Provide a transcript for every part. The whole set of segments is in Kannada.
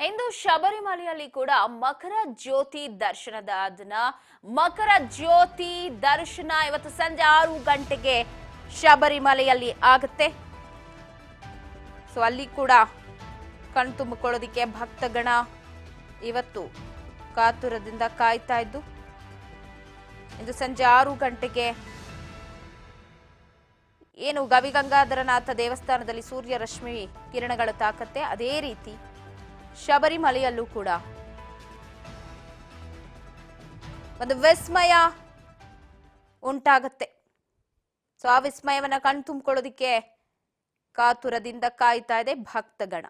ಇಂದು ಶಬರಿಮಲೆಯಲ್ಲಿ ಕೂಡ ಮಕರ ಜ್ಯೋತಿ ದರ್ಶನದ ದಿನ. ಮಕರ ಜ್ಯೋತಿ ದರ್ಶನ ಇವತ್ತು ಸಂಜೆ 6 ಗಂಟೆಗೆ ಶಬರಿಮಲೆಯಲ್ಲಿ ಆಗುತ್ತೆ. ಸೊ ಅಲ್ಲಿ ಕೂಡ ಕಣ್ತುಂಬಿಕೊಳ್ಳೋದಕ್ಕೆ ಭಕ್ತಗಣ ಇವತ್ತು ಕಾತುರದಿಂದ ಕಾಯ್ತಾ ಇದ್ದು ಇಂದು ಸಂಜೆ 6 ಗಂಟೆಗೆ ಏನು ಗವಿಗಂಗಾಧರನಾಥ ದೇವಸ್ಥಾನದಲ್ಲಿ ಸೂರ್ಯ ರಶ್ಮಿ ಕಿರಣಗಳು ತಾಕತ್ತೆ, ಅದೇ ರೀತಿ ಶಬರಿಮಲೆಯಲ್ಲೂ ಕೂಡ ಒಂದು ವಿಸ್ಮಯ ಉಂಟಾಗತ್ತೆ. ಸೊ ಆ ವಿಸ್ಮಯವನ್ನ ಕಣ್ತುಂಬಿಕೊಳ್ಳೋದಿಕ್ಕೆ ಕಾತುರದಿಂದ ಕಾಯ್ತಾ ಇದೆ ಭಕ್ತಗಣ.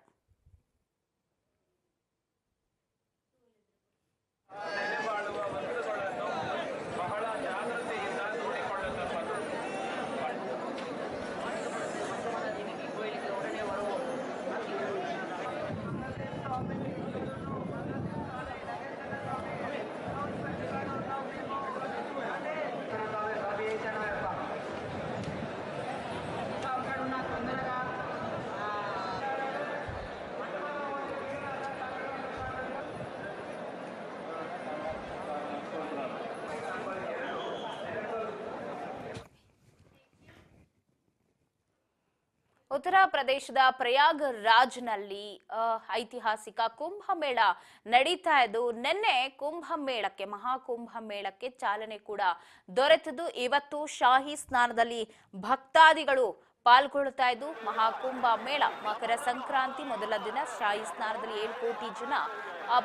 ಉತ್ತರ ಪ್ರದೇಶದ ಪ್ರಯಾಗರಾಜ್ನಲ್ಲಿ ಐತಿಹಾಸಿಕ ಕುಂಭಮೇಳ ನಡೀತಾ ಇದ್ದು ನಿನ್ನೆ ಕುಂಭಮೇಳಕ್ಕೆ ಮಹಾಕುಂಭಮೇಳಕ್ಕೆ ಚಾಲನೆ ಕೂಡ ದೊರೆತದ್ದು. ಇವತ್ತು ಶಾಹಿ ಸ್ನಾನದಲ್ಲಿ ಭಕ್ತಾದಿಗಳು ಪಾಲ್ಗೊಳ್ಳುತ್ತಾ ಇದ್ದು ಮಹಾಕುಂಭ ಮೇಳ ಮಕರ ಸಂಕ್ರಾಂತಿ ಮೊದಲ ದಿನ ಶಾಹಿ ಸ್ನಾನದಲ್ಲಿ 7 ಕೋಟಿ ಜನ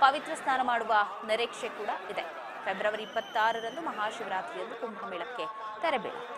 ಪವಿತ್ರ ಸ್ನಾನ ಮಾಡುವ ನಿರೀಕ್ಷೆ ಕೂಡ ಇದೆ. ಫೆಬ್ರವರಿ 26ರಂದು ಮಹಾಶಿವರಾತ್ರಿಯಂದು ಕುಂಭಮೇಳಕ್ಕೆ ತೆರೆ ಬೀಳುತ್ತೆ.